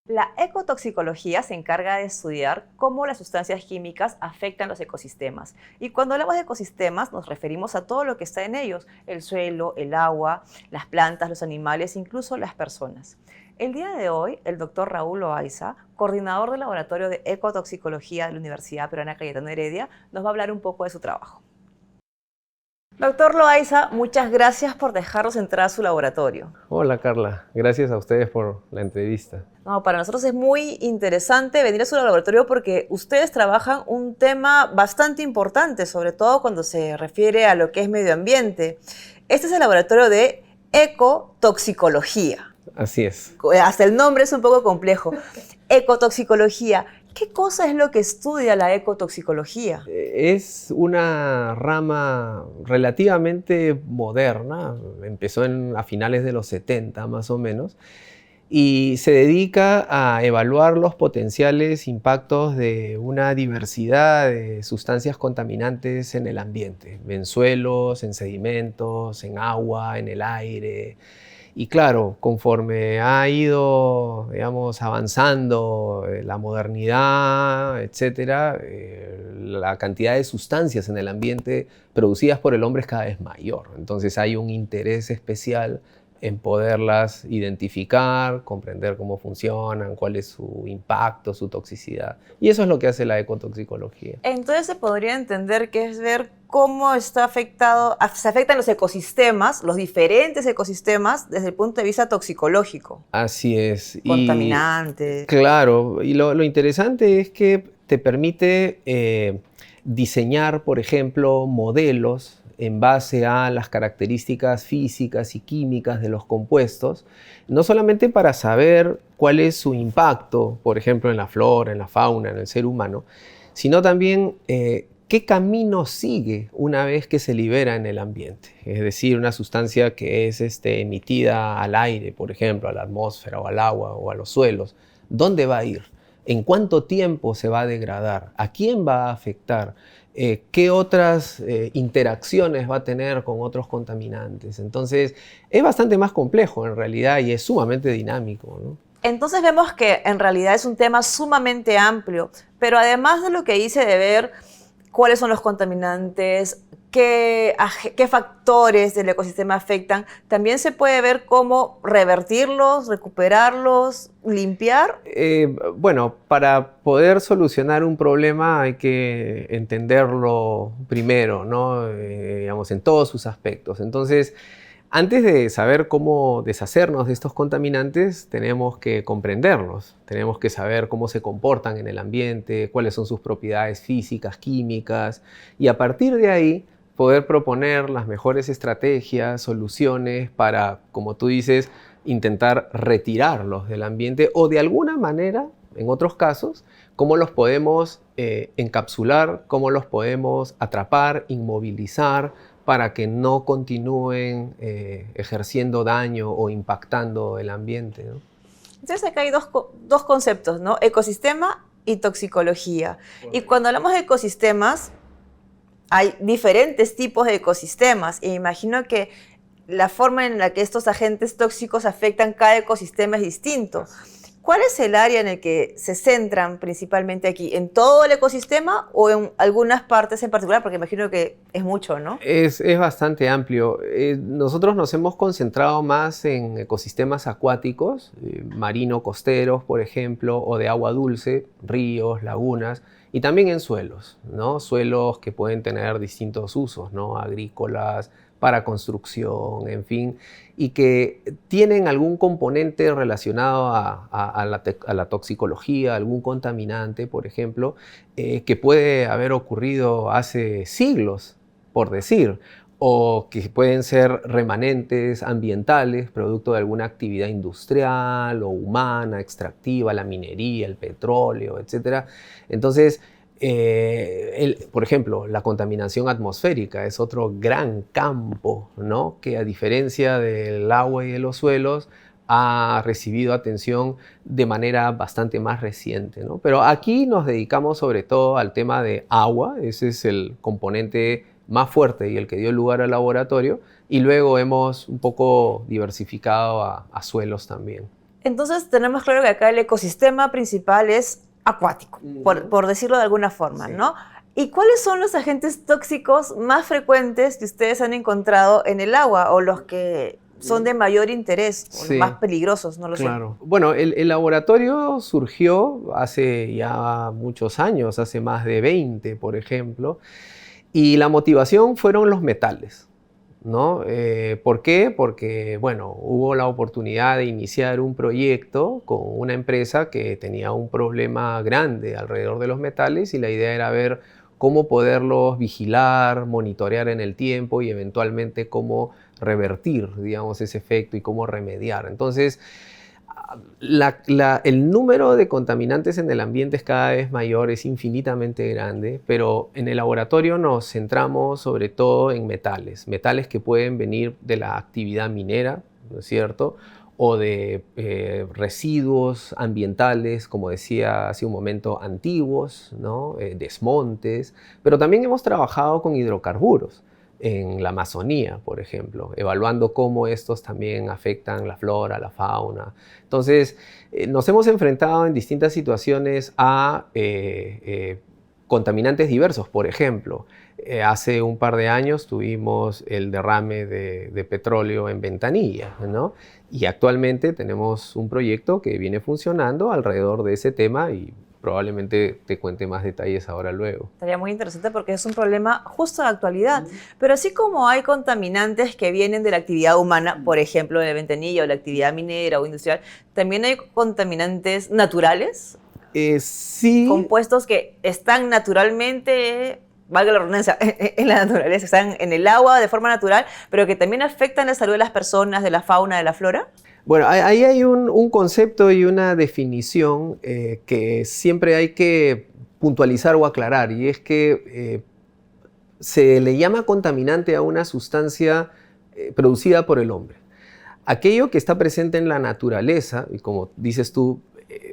La ecotoxicología se encarga de estudiar cómo las sustancias químicas afectan los ecosistemas. Y cuando hablamos de ecosistemas nos referimos a todo lo que está en ellos, el suelo, el agua, las plantas, los animales, incluso las personas. El día de hoy, el doctor Raúl Loaiza, coordinador del Laboratorio de Ecotoxicología de la Universidad Peruana Cayetano Heredia, nos va a hablar un poco de su trabajo. Doctor Loaiza, muchas gracias por dejarnos entrar a su laboratorio. Hola Carla, gracias a ustedes por la entrevista. No, para nosotros es muy interesante venir a su laboratorio porque ustedes trabajan un tema bastante importante, sobre todo cuando se refiere a lo que es medio ambiente. Este es el laboratorio de ecotoxicología. Así es. Hasta el nombre es un poco complejo. Ecotoxicología. ¿Qué cosa es lo que estudia la ecotoxicología? Es una rama relativamente moderna, empezó a finales de los 70 más o menos, y se dedica a evaluar los potenciales impactos de una diversidad de sustancias contaminantes en el ambiente, en suelos, en sedimentos, en agua, en el aire. Y claro, conforme ha ido, digamos, avanzando la modernidad, etcétera, la cantidad de sustancias en el ambiente producidas por el hombre es cada vez mayor. Entonces hay un interés especial en poderlas identificar, comprender cómo funcionan, cuál es su impacto, su toxicidad. Y eso es lo que hace la ecotoxicología. Entonces se podría entender que es ver cómo se afectan los ecosistemas, los diferentes ecosistemas, desde el punto de vista toxicológico. Así es. Contaminantes. Claro, y lo interesante es que te permite diseñar, por ejemplo, modelos en base a las características físicas y químicas de los compuestos, no solamente para saber cuál es su impacto, por ejemplo, en la flora, en la fauna, en el ser humano, sino también qué camino sigue una vez que se libera en el ambiente. Es decir, una sustancia que es emitida al aire, por ejemplo, a la atmósfera o al agua o a los suelos, ¿dónde va a ir? ¿En cuánto tiempo se va a degradar? ¿A quién va a afectar? ¿Qué otras interacciones va a tener con otros contaminantes? Entonces, es bastante más complejo en realidad y es sumamente dinámico, ¿no? Entonces vemos que en realidad es un tema sumamente amplio, pero además de lo que hice de ver cuáles son los contaminantes, qué factores del ecosistema afectan, también se puede ver cómo revertirlos, recuperarlos, limpiar. Bueno, para poder solucionar un problema hay que entenderlo primero, ¿no? Digamos, en todos sus aspectos. Entonces, antes de saber cómo deshacernos de estos contaminantes, tenemos que comprenderlos. Tenemos que saber cómo se comportan en el ambiente, cuáles son sus propiedades físicas, químicas, y a partir de ahí poder proponer las mejores estrategias, soluciones para, como tú dices, intentar retirarlos del ambiente o de alguna manera, en otros casos, cómo los podemos encapsular, cómo los podemos atrapar, inmovilizar, para que no continúen ejerciendo daño o impactando el ambiente, ¿no? Entonces acá hay dos conceptos, ¿no? Ecosistema y toxicología. Correcto. Y cuando hablamos de ecosistemas, hay diferentes tipos de ecosistemas. Y imagino que la forma en la que estos agentes tóxicos afectan cada ecosistema es distinto. ¿Cuál es el área en el que se centran principalmente aquí? ¿En todo el ecosistema o en algunas partes en particular? Porque imagino que es mucho, ¿no? Es bastante amplio. Nosotros nos hemos concentrado más en ecosistemas acuáticos, marino-costeros, por ejemplo, o de agua dulce, ríos, lagunas, y también en suelos, ¿no? Suelos que pueden tener distintos usos, ¿no? Agrícolas, para construcción, en fin, y que tienen algún componente relacionado a la toxicología, algún contaminante, por ejemplo, que puede haber ocurrido hace siglos, por decir, o que pueden ser remanentes ambientales, producto de alguna actividad industrial o humana, extractiva, la minería, el petróleo, etc. Entonces, por ejemplo, la contaminación atmosférica es otro gran campo, ¿no? Que a diferencia del agua y de los suelos, ha recibido atención de manera bastante más reciente, ¿no? Pero aquí nos dedicamos sobre todo al tema de agua, ese es el componente más fuerte y el que dio lugar al laboratorio, y luego hemos un poco diversificado a suelos también. Entonces tenemos claro que acá el ecosistema principal es acuático, por decirlo de alguna forma, Sí. ¿no? ¿Y cuáles son los agentes tóxicos más frecuentes que ustedes han encontrado en el agua o los que son de mayor interés o los más Sí, peligrosos? No lo sé. claro. Bueno, el laboratorio surgió hace ya muchos años, hace más de 20, por ejemplo, y la motivación fueron los metales, ¿no? ¿Por qué? Porque, bueno, hubo la oportunidad de iniciar un proyecto con una empresa que tenía un problema grande alrededor de los metales y la idea era ver cómo poderlos vigilar, monitorear en el tiempo y eventualmente cómo revertir, digamos, ese efecto y cómo remediar. Entonces, el número de contaminantes en el ambiente es cada vez mayor, es infinitamente grande, pero en el laboratorio nos centramos sobre todo en metales, metales que pueden venir de la actividad minera, ¿no es cierto?, o de residuos ambientales, como decía hace un momento, antiguos, ¿no? Desmontes, pero también hemos trabajado con hidrocarburos en la Amazonía, por ejemplo, evaluando cómo estos también afectan la flora, la fauna. Entonces, nos hemos enfrentado en distintas situaciones a contaminantes diversos. Por ejemplo, hace un par de años tuvimos el derrame de petróleo en Ventanilla, ¿no? Y actualmente tenemos un proyecto que viene funcionando alrededor de ese tema y probablemente te cuente más detalles ahora luego. Estaría muy interesante porque es un problema justo de actualidad. Pero así como hay contaminantes que vienen de la actividad humana, por ejemplo, de la ventanilla o la actividad minera o industrial, también hay contaminantes naturales, Sí, compuestos que están naturalmente, valga la redundancia, en la naturaleza, están en el agua de forma natural, pero que también afectan la salud de las personas, de la fauna, de la flora. bueno, ahí hay un concepto y una definición que siempre hay que puntualizar o aclarar, y es que se le llama contaminante a una sustancia producida por el hombre. Aquello que está presente en la naturaleza, y como dices tú,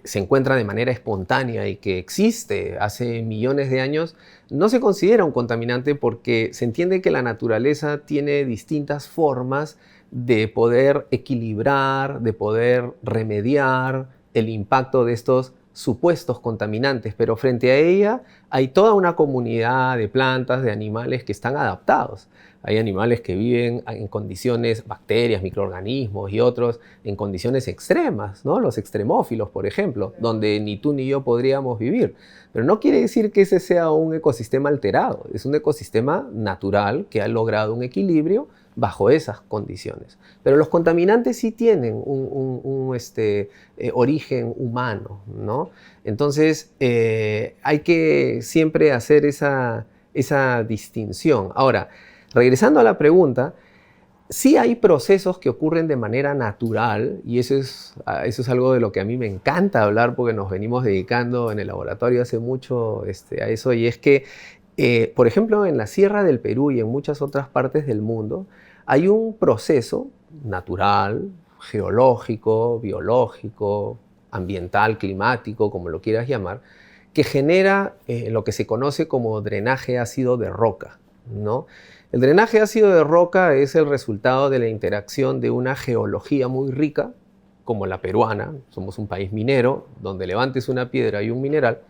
se encuentra de manera espontánea y que existe hace millones de años, no se considera un contaminante porque se entiende que la naturaleza tiene distintas formas de poder equilibrar, de poder remediar el impacto de estos supuestos contaminantes, pero frente a ella hay toda una comunidad de plantas, de animales que están adaptados. Hay animales que viven en condiciones, bacterias, microorganismos y otros en condiciones extremas, ¿no? Los extremófilos, por ejemplo, donde ni tú ni yo podríamos vivir. Pero no quiere decir que ese sea un ecosistema alterado, es un ecosistema natural que ha logrado un equilibrio bajo esas condiciones. Pero los contaminantes sí tienen un origen humano, ¿no? Entonces hay que siempre hacer esa distinción. Ahora, regresando a la pregunta, sí hay procesos que ocurren de manera natural y eso es algo de lo que a mí me encanta hablar porque nos venimos dedicando en el laboratorio hace mucho a eso, y es que, por ejemplo, en la Sierra del Perú y en muchas otras partes del mundo hay un proceso natural, geológico, biológico, ambiental, climático, como lo quieras llamar, que genera lo que se conoce como drenaje ácido de roca, ¿no? El drenaje ácido de roca es el resultado de la interacción de una geología muy rica, como la peruana, somos un país minero, donde levantes una piedra y un mineral,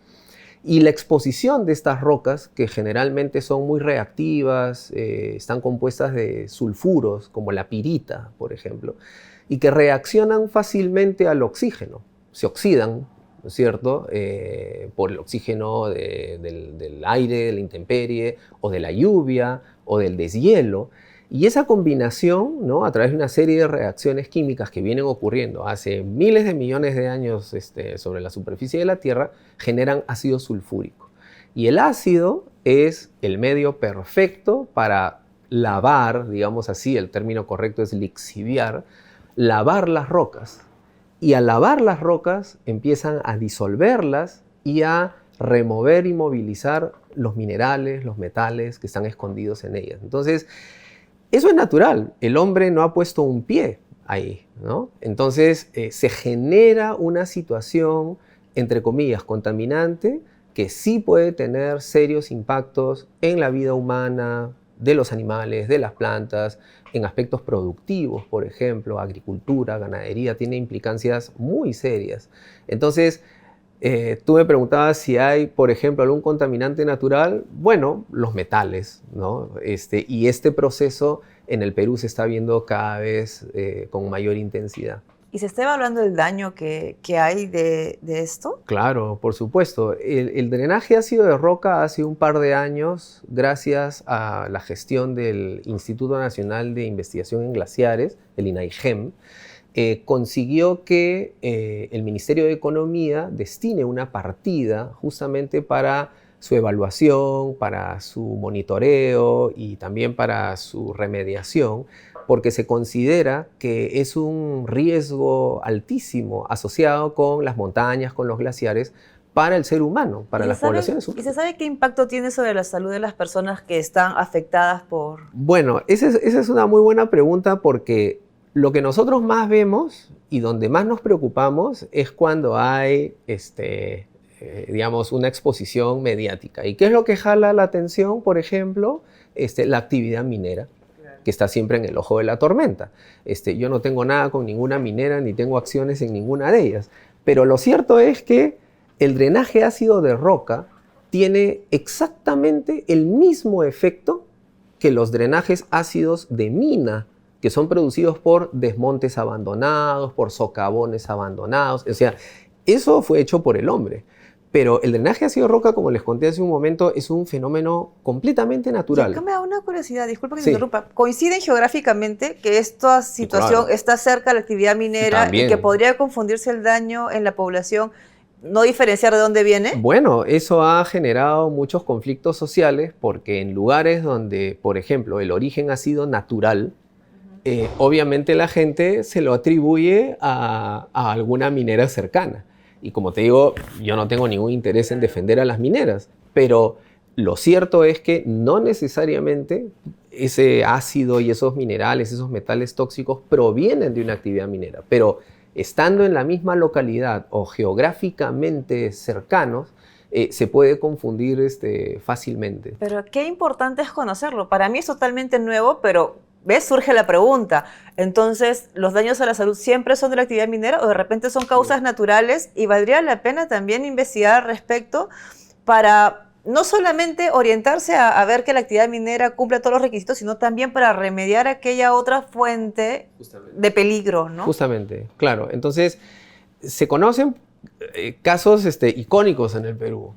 y la exposición de estas rocas, que generalmente son muy reactivas, están compuestas de sulfuros, como la pirita, por ejemplo, y que reaccionan fácilmente al oxígeno, se oxidan, ¿no es cierto?, por el oxígeno del aire, de la intemperie, o de la lluvia, o del deshielo. Y esa combinación, ¿no?, a través de una serie de reacciones químicas que vienen ocurriendo hace miles de millones de años sobre la superficie de la Tierra, generan ácido sulfúrico. Y el ácido es el medio perfecto para lavar, digamos así, el término correcto es lixiviar, lavar las rocas. Y al lavar las rocas empiezan a disolverlas y a remover y movilizar los minerales, los metales que están escondidos en ellas. Entonces, eso es natural. El hombre no ha puesto un pie ahí, ¿no? Entonces, se genera una situación, entre comillas, contaminante, que sí puede tener serios impactos en la vida humana, de los animales, de las plantas, en aspectos productivos, por ejemplo, agricultura, ganadería, tiene implicancias muy serias. Entonces, tú me preguntabas si hay, por ejemplo, algún contaminante natural. Bueno, los metales, ¿no? Y este proceso en el Perú se está viendo cada vez con mayor intensidad. ¿Y se está evaluando el daño que hay de esto? Claro, por supuesto. El drenaje ácido de roca hace un par de años, gracias a la gestión del Instituto Nacional de Investigación en Glaciares, el INAIGEM, consiguió que el Ministerio de Economía destine una partida justamente para su evaluación, para su monitoreo y también para su remediación, porque se considera que es un riesgo altísimo asociado con las montañas, con los glaciares, para el ser humano, para las poblaciones humanas. ¿Y se sabe qué impacto tiene sobre la salud de las personas que están afectadas por...? Bueno, esa es una muy buena pregunta, porque lo que nosotros más vemos y donde más nos preocupamos es cuando hay, digamos, una exposición mediática. ¿Y qué es lo que jala la atención? Por ejemplo, la actividad minera, que está siempre en el ojo de la tormenta. Yo no tengo nada con ninguna minera, ni tengo acciones en ninguna de ellas. Pero lo cierto es que el drenaje ácido de roca tiene exactamente el mismo efecto que los drenajes ácidos de mina, que son producidos por desmontes abandonados, por socavones abandonados. O sea, eso fue hecho por el hombre. Pero el drenaje ácido de roca, como les conté hace un momento, es un fenómeno completamente natural. Y acá me da una curiosidad, disculpa que te interrumpa. ¿Coinciden geográficamente que esta situación está cerca de la actividad minera y que podría confundirse el daño en la población, no diferenciar de dónde viene? Bueno, eso ha generado muchos conflictos sociales, porque en lugares donde, por ejemplo, el origen ha sido natural, obviamente la gente se lo atribuye a alguna minera cercana. Y como te digo, yo no tengo ningún interés en defender a las mineras, pero lo cierto es que no necesariamente ese ácido y esos minerales, esos metales tóxicos provienen de una actividad minera, pero estando en la misma localidad o geográficamente cercanos, se puede confundir fácilmente. Pero qué importante es conocerlo. Para mí es totalmente nuevo, pero ¿ves? Surge la pregunta. Entonces, ¿los daños a la salud siempre son de la actividad minera o de repente son causas naturales? Y valdría la pena también investigar al respecto para no solamente orientarse a ver que la actividad minera cumple todos los requisitos, sino también para remediar aquella otra fuente de peligro, ¿no? Justamente, claro. Entonces, se conocen casos icónicos en el Perú.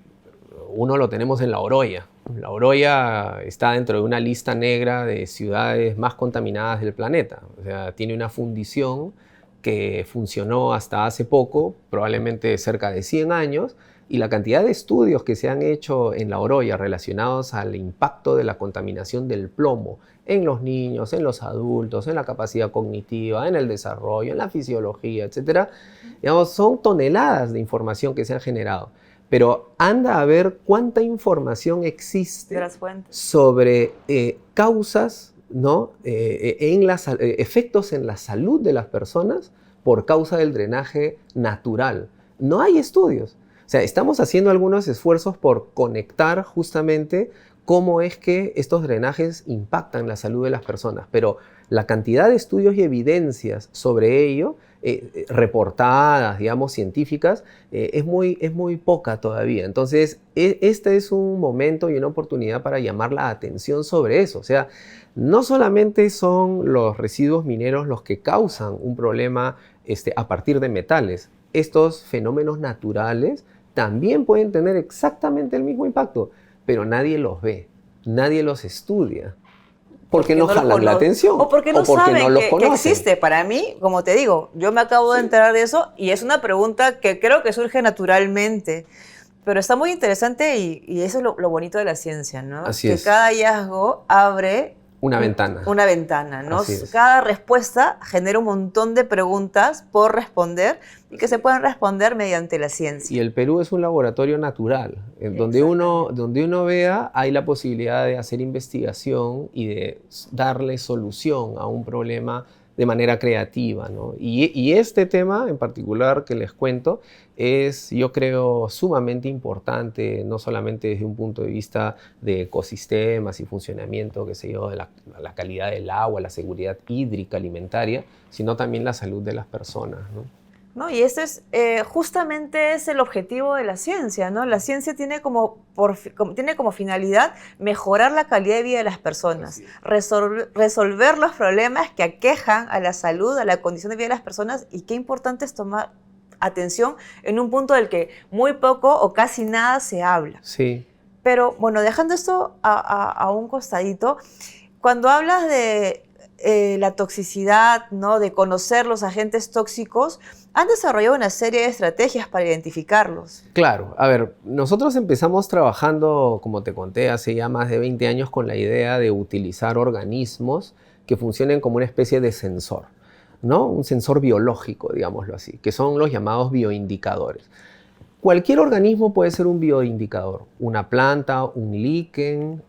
Uno lo tenemos en La Oroya. La Oroya está dentro de una lista negra de ciudades más contaminadas del planeta. O sea, tiene una fundición que funcionó hasta hace poco, probablemente cerca de 100 años, y la cantidad de estudios que se han hecho en La Oroya relacionados al impacto de la contaminación del plomo en los niños, en los adultos, en la capacidad cognitiva, en el desarrollo, en la fisiología, etcétera, digamos, son toneladas de información que se han generado. Pero anda a ver cuánta información existe sobre causas, ¿no? Efectos en la salud de las personas por causa del drenaje natural. No hay estudios. O sea, estamos haciendo algunos esfuerzos por conectar justamente cómo es que estos drenajes impactan la salud de las personas, pero la cantidad de estudios y evidencias sobre ello, reportadas, digamos, científicas, es muy poca todavía. Entonces, este es un momento y una oportunidad para llamar la atención sobre eso. O sea, no solamente son los residuos mineros los que causan un problema a partir de metales. Estos fenómenos naturales también pueden tener exactamente el mismo impacto, pero nadie los ve, nadie los estudia. Porque no jalan la atención. O porque no saben que existe. Para mí, como te digo, yo me acabo de enterar de eso y es una pregunta que creo que surge naturalmente. Pero está muy interesante y eso es lo bonito de la ciencia, ¿no? Así es. Que cada hallazgo abre una ventana. Una ventana, ¿no? Cada respuesta genera un montón de preguntas por responder y que se pueden responder mediante la ciencia. Y el Perú es un laboratorio natural, donde uno vea, hay la posibilidad de hacer investigación y de darle solución a un problema de manera creativa, ¿no? Y este tema en particular que les cuento es, yo creo, sumamente importante, no solamente desde un punto de vista de ecosistemas y funcionamiento, qué sé yo, de la calidad del agua, la seguridad hídrica, alimentaria, sino también la salud de las personas, ¿no? ¿No? Y este es justamente es el objetivo de la ciencia, ¿no? La ciencia tiene tiene como finalidad mejorar la calidad de vida de las personas, resolver los problemas que aquejan a la salud, a la condición de vida de las personas, y qué importante es tomar atención en un punto del que muy poco o casi nada se habla. Sí. Pero bueno, dejando esto a un costadito, cuando hablas de la toxicidad, ¿no? De conocer los agentes tóxicos, han desarrollado una serie de estrategias para identificarlos. Claro, a ver, nosotros empezamos trabajando, como te conté, hace ya más de 20 años con la idea de utilizar organismos que funcionen como una especie de sensor, ¿no? Un sensor biológico, digámoslo así, que son los llamados bioindicadores. Cualquier organismo puede ser un bioindicador, una planta, un líquen,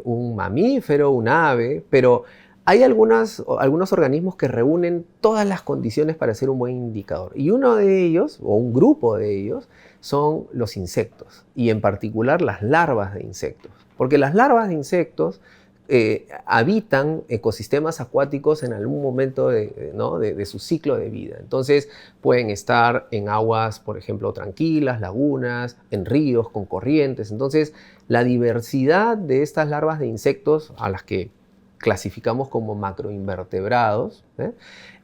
un mamífero, un ave, pero hay algunos organismos que reúnen todas las condiciones para ser un buen indicador. Y uno de ellos, o un grupo de ellos, son los insectos, y en particular las larvas de insectos. Porque las larvas de insectos habitan ecosistemas acuáticos en algún momento de su ciclo de vida. Entonces pueden estar en aguas, por ejemplo, tranquilas, lagunas, en ríos, con corrientes. Entonces la diversidad de estas larvas de insectos, a las que clasificamos como macroinvertebrados,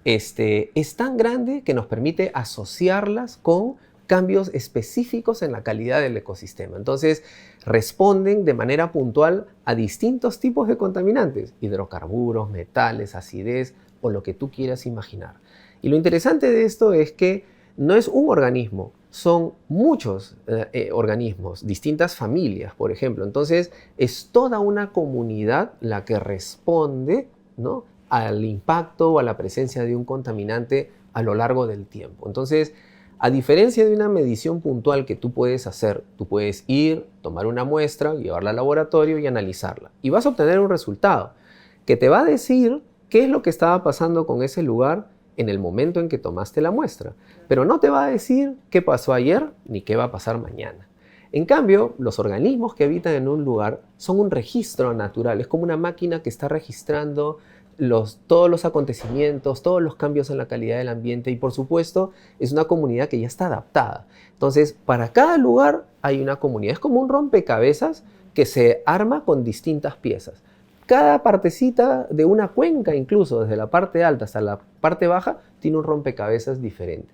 es tan grande que nos permite asociarlas con cambios específicos en la calidad del ecosistema. Entonces, responden de manera puntual a distintos tipos de contaminantes, hidrocarburos, metales, acidez o lo que tú quieras imaginar. Y lo interesante de esto es que no es un organismo, son muchos organismos, distintas familias, por ejemplo. Entonces, es toda una comunidad la que responde, ¿no?, al impacto o a la presencia de un contaminante a lo largo del tiempo. Entonces, a diferencia de una medición puntual que tú puedes hacer, tú puedes ir, tomar una muestra, llevarla al laboratorio y analizarla. Y vas a obtener un resultado que te va a decir qué es lo que estaba pasando con ese lugar en el momento en que tomaste la muestra. Pero no te va a decir qué pasó ayer ni qué va a pasar mañana. En cambio, los organismos que habitan en un lugar son un registro natural. Es como una máquina que está registrando todos los acontecimientos, todos los cambios en la calidad del ambiente, y por supuesto es una comunidad que ya está adaptada. Entonces, para cada lugar hay una comunidad. Es como un rompecabezas que se arma con distintas piezas. Cada partecita de una cuenca, incluso desde la parte alta hasta la parte baja, tiene un rompecabezas diferente.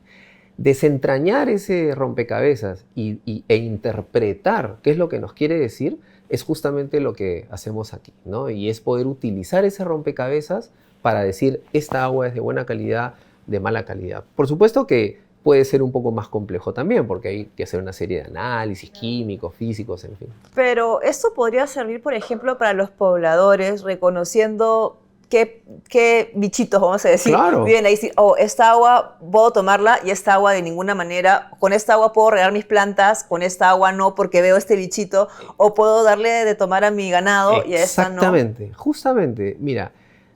Desentrañar ese rompecabezas e interpretar qué es lo que nos quiere decir es justamente lo que hacemos aquí, ¿no? Y es poder utilizar ese rompecabezas para decir esta agua es de buena calidad, de mala calidad. Por supuesto que puede ser un poco más complejo también, porque hay que hacer una serie de análisis químicos, físicos, en fin. Pero esto podría servir, por ejemplo, para los pobladores, reconociendo qué bichitos, vamos a decir, Claro. viven ahí. Oh, esta agua puedo tomarla y esta agua de ninguna manera. Con esta agua puedo regar mis plantas, con esta agua no porque veo este bichito. O puedo darle de tomar a mi ganado y a esta no. Exactamente, justamente, mira,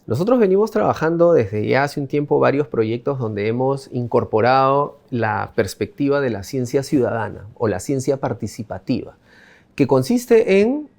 nosotros venimos trabajando desde ya hace un tiempo varios proyectos donde hemos incorporado la perspectiva de la ciencia ciudadana o la ciencia participativa, que consiste en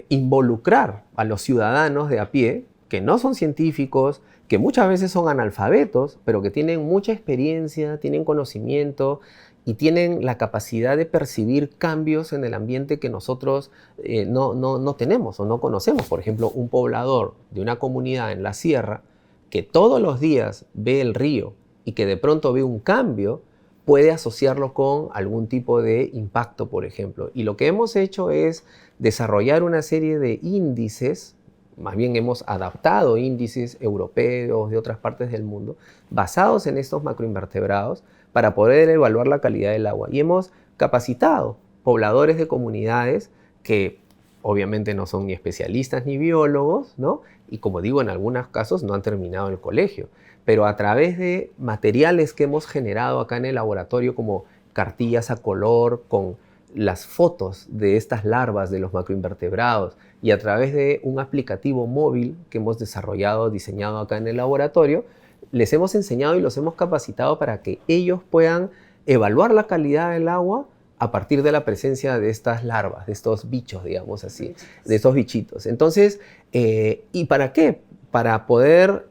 involucrar a los ciudadanos de a pie, que no son científicos, que muchas veces son analfabetos, pero que tienen mucha experiencia, tienen conocimiento y tienen la capacidad de percibir cambios en el ambiente que nosotros no tenemos o no conocemos. Por ejemplo, un poblador de una comunidad en la sierra que todos los días ve el río y que de pronto ve un cambio, puede asociarlo con algún tipo de impacto, por ejemplo. Y lo que hemos hecho es desarrollar una serie de índices. Más bien hemos adaptado índices europeos de otras partes del mundo basados en estos macroinvertebrados para poder evaluar la calidad del agua. Y hemos capacitado pobladores de comunidades que obviamente no son ni especialistas ni biólogos, ¿no? Y como digo, en algunos casos no han terminado el colegio. Pero a través de materiales que hemos generado acá en el laboratorio, como cartillas a color con las fotos de estas larvas de los macroinvertebrados, y a través de un aplicativo móvil que hemos desarrollado, diseñado acá en el laboratorio, les hemos enseñado y los hemos capacitado para que ellos puedan evaluar la calidad del agua a partir de la presencia de estas larvas, de estos bichos, digamos así, de estos bichitos. Entonces, ¿y para qué? Para poder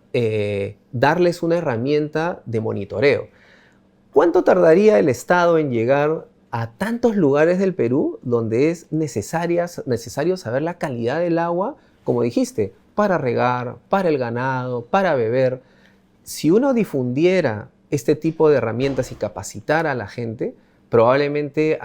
darles una herramienta de monitoreo. ¿Cuánto tardaría el Estado en llegar a tantos lugares del Perú donde es necesario saber la calidad del agua, como dijiste, para regar, para el ganado, para beber? Si uno difundiera este tipo de herramientas y capacitara a la gente, probablemente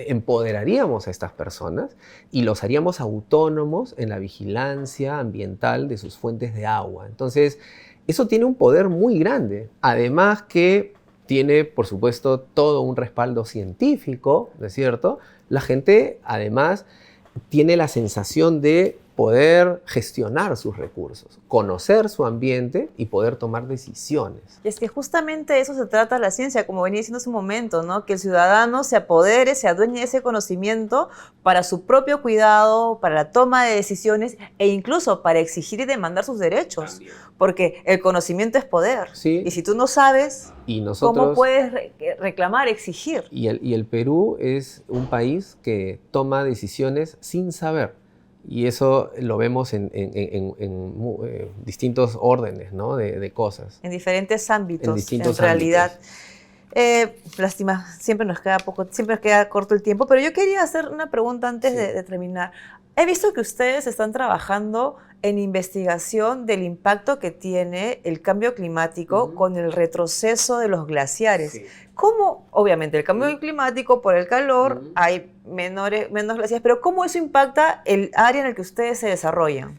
empoderaríamos a estas personas y los haríamos autónomos en la vigilancia ambiental de sus fuentes de agua. Entonces, eso tiene un poder muy grande. Además que tiene, por supuesto, todo un respaldo científico, ¿no es cierto? La gente, además, tiene la sensación de poder gestionar sus recursos, conocer su ambiente y poder tomar decisiones. Y es que justamente de eso se trata la ciencia, como venía diciendo hace un momento, ¿no? Que el ciudadano se apodere, se adueñe de ese conocimiento para su propio cuidado, para la toma de decisiones e incluso para exigir y demandar sus derechos. También. Porque el conocimiento es poder. Sí. Y si tú no sabes, ¿cómo puedes reclamar, exigir? Y el Perú es un país que toma decisiones sin saber. Y eso lo vemos en distintos órdenes, ¿no? de cosas. En diferentes ámbitos, en distintos realidad. Lástima, siempre nos queda corto el tiempo, pero yo quería hacer una pregunta antes de terminar. He visto que ustedes están trabajando en investigación del impacto que tiene el cambio climático con el retroceso de los glaciares. Sí. ¿Cómo? Obviamente, el cambio climático, por el calor, hay menos glaciares, pero ¿cómo eso impacta el área en el que ustedes se desarrollan?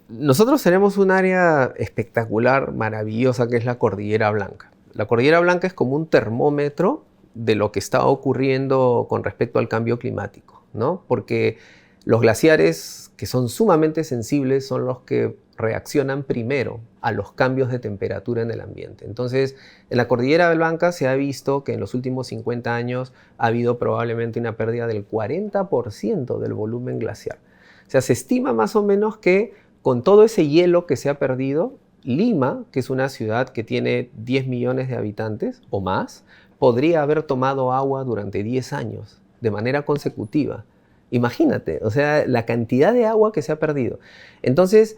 Nosotros tenemos un área espectacular, maravillosa, que es la Cordillera Blanca. La Cordillera Blanca es como un termómetro de lo que está ocurriendo con respecto al cambio climático, ¿no? Porque los glaciares, que son sumamente sensibles, son los que reaccionan primero a los cambios de temperatura en el ambiente. Entonces, en la Cordillera Blanca se ha visto que en los últimos 50 años ha habido probablemente una pérdida del 40% del volumen glaciar. O sea, se estima más o menos que con todo ese hielo que se ha perdido, Lima, que es una ciudad que tiene 10 millones de habitantes o más, podría haber tomado agua durante 10 años de manera consecutiva. Imagínate, o sea, la cantidad de agua que se ha perdido. Entonces,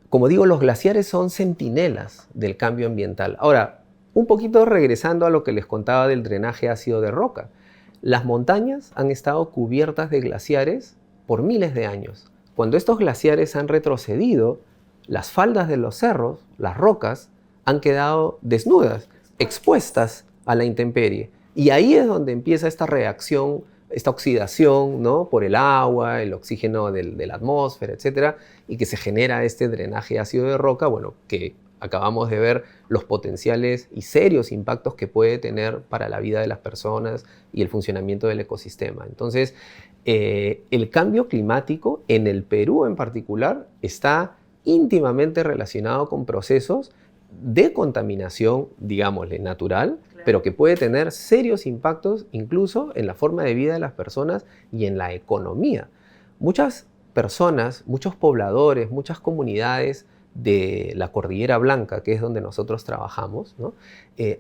como digo, los glaciares son centinelas del cambio ambiental. Ahora, un poquito regresando a lo que les contaba del drenaje ácido de roca. Las montañas han estado cubiertas de glaciares por miles de años. Cuando estos glaciares han retrocedido, las faldas de los cerros, las rocas, han quedado desnudas, expuestas a la intemperie. Y ahí es donde empieza esta reacción, esta oxidación, ¿no? Por el agua, el oxígeno de la atmósfera, etcétera, y que se genera este drenaje ácido de roca, bueno, que acabamos de ver los potenciales y serios impactos que puede tener para la vida de las personas y el funcionamiento del ecosistema. Entonces, el cambio climático en el Perú en particular está íntimamente relacionado con procesos de contaminación, digámosle, natural, pero que puede tener serios impactos incluso en la forma de vida de las personas y en la economía. Muchas personas, muchos pobladores, muchas comunidades de la Cordillera Blanca, que es donde nosotros trabajamos, ¿no?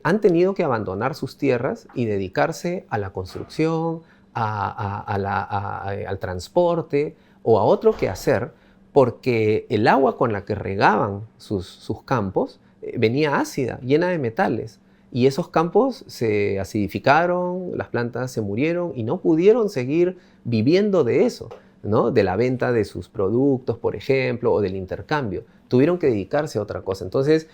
Han tenido que abandonar sus tierras y dedicarse a la construcción, al transporte o a otro quehacer, porque el agua con la que regaban sus campos venía ácida, llena de metales. Y esos campos se acidificaron, las plantas se murieron y no pudieron seguir viviendo de eso, ¿no? De la venta de sus productos, por ejemplo, o del intercambio. Tuvieron que dedicarse a otra cosa. Entonces,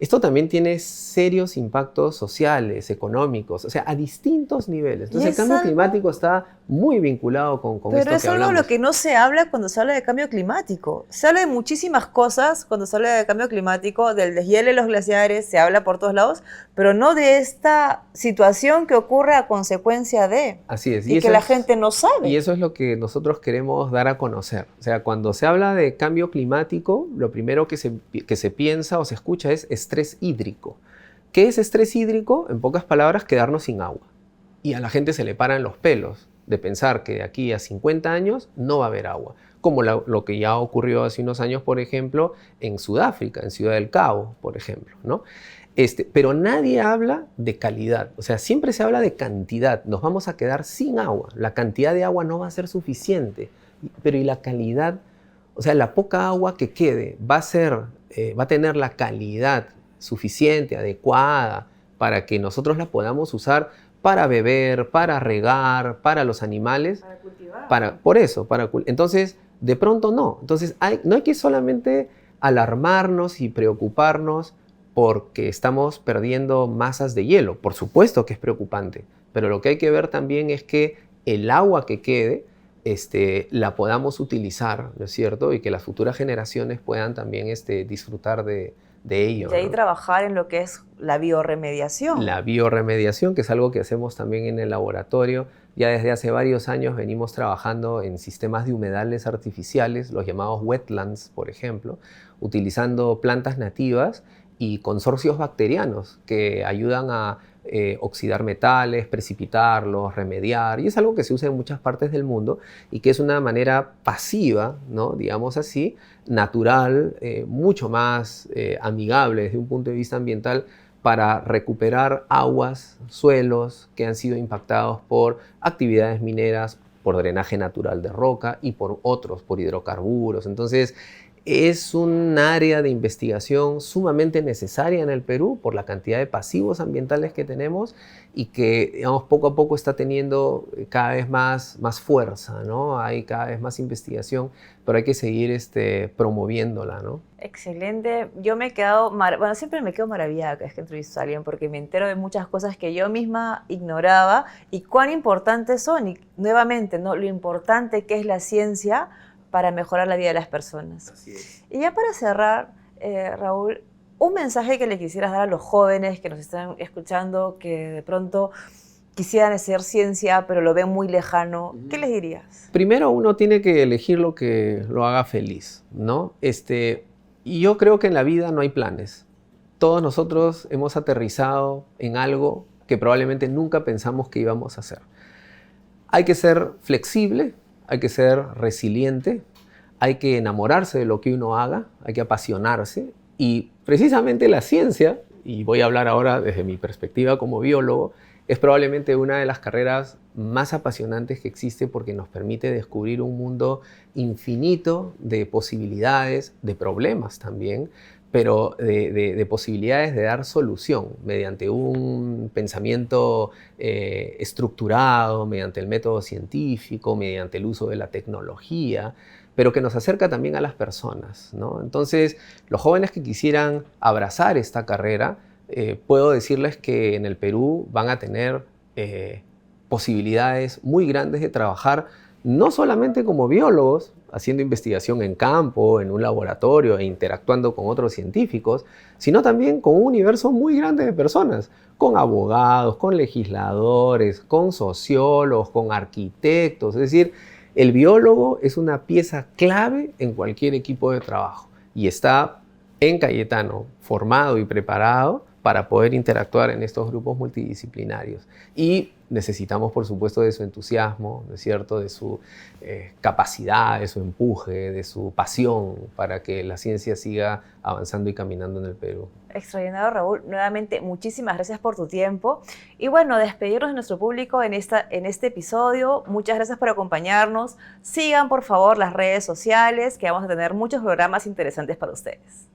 esto también tiene serios impactos sociales, económicos, o sea, a distintos niveles. Entonces, el cambio climático está muy vinculado con esto que hablamos. Pero es algo de lo que no se habla cuando se habla de cambio climático. Se habla de muchísimas cosas cuando se habla de cambio climático, del deshielo de los glaciares, se habla por todos lados, pero no de esta situación que ocurre a consecuencia de. Así es. Y que la gente no sabe. Y eso es lo que nosotros queremos dar a conocer. O sea, cuando se habla de cambio climático, lo primero que se piensa o se escucha es estrés hídrico. ¿Qué es estrés hídrico? En pocas palabras, quedarnos sin agua. Y a la gente se le paran los pelos de pensar que de aquí a 50 años no va a haber agua. como lo que ya ocurrió hace unos años, por ejemplo, en Sudáfrica, en Ciudad del Cabo, por ejemplo, ¿no? Pero nadie habla de calidad, o sea, siempre se habla de cantidad. Nos vamos a quedar sin agua, la cantidad de agua no va a ser suficiente, pero ¿y la calidad? O sea, la poca agua que quede va a tener la calidad suficiente, adecuada, para que nosotros la podamos usar para beber, para regar, para los animales. Para cultivar. Por eso, entonces, de pronto no. Entonces, no hay que solamente alarmarnos y preocuparnos porque estamos perdiendo masas de hielo. Por supuesto que es preocupante, pero lo que hay que ver también es que el agua que quede la podamos utilizar, ¿no es cierto? Y que las futuras generaciones puedan también disfrutar de ello. Y ahí ¿no? trabajar en lo que es la biorremediación. La biorremediación, que es algo que hacemos también en el laboratorio. Ya desde hace varios años venimos trabajando en sistemas de humedales artificiales, los llamados wetlands, por ejemplo, utilizando plantas nativas y consorcios bacterianos que ayudan a oxidar metales, precipitarlos, remediar, y es algo que se usa en muchas partes del mundo y que es una manera pasiva, ¿no? Digamos así, natural, mucho más amigable desde un punto de vista ambiental para recuperar aguas, suelos que han sido impactados por actividades mineras, por drenaje natural de roca y por otros, por hidrocarburos. Entonces, es un área de investigación sumamente necesaria en el Perú por la cantidad de pasivos ambientales que tenemos y que, digamos, poco a poco está teniendo cada vez más fuerza, ¿no? Hay cada vez más investigación, pero hay que seguir promoviéndola, ¿no? Excelente. Yo me he quedado, siempre me quedo maravillada cada vez que entrevisto a alguien porque me entero de muchas cosas que yo misma ignoraba y cuán importantes son. Y nuevamente, ¿no? Lo importante que es la ciencia para mejorar la vida de las personas. Así es. Y ya para cerrar, Raúl, un mensaje que le quisieras dar a los jóvenes que nos están escuchando, que de pronto quisieran hacer ciencia, pero lo ven muy lejano, ¿qué les dirías? Primero uno tiene que elegir lo que lo haga feliz, ¿no? Y yo creo que en la vida no hay planes. Todos nosotros hemos aterrizado en algo que probablemente nunca pensamos que íbamos a hacer. Hay que ser flexible, hay que ser resiliente, hay que enamorarse de lo que uno haga, hay que apasionarse. Y precisamente la ciencia, y voy a hablar ahora desde mi perspectiva como biólogo, es probablemente una de las carreras más apasionantes que existe porque nos permite descubrir un mundo infinito de posibilidades, de problemas también, pero de posibilidades de dar solución mediante un pensamiento estructurado, mediante el método científico, mediante el uso de la tecnología, pero que nos acerca también a las personas, ¿no? Entonces, los jóvenes que quisieran abrazar esta carrera, puedo decirles que en el Perú van a tener posibilidades muy grandes de trabajar no solamente como biólogos, haciendo investigación en campo, en un laboratorio e interactuando con otros científicos, sino también con un universo muy grande de personas, con abogados, con legisladores, con sociólogos, con arquitectos. Es decir, el biólogo es una pieza clave en cualquier equipo de trabajo y está en Cayetano formado y preparado para poder interactuar en estos grupos multidisciplinarios. Y necesitamos, por supuesto, de su entusiasmo, ¿no es cierto?, de su capacidad, de su empuje, de su pasión para que la ciencia siga avanzando y caminando en el Perú. Extraordinario, Raúl. Nuevamente, muchísimas gracias por tu tiempo. Y bueno, despedirnos de nuestro público en este episodio. Muchas gracias por acompañarnos. Sigan, por favor, las redes sociales, que vamos a tener muchos programas interesantes para ustedes.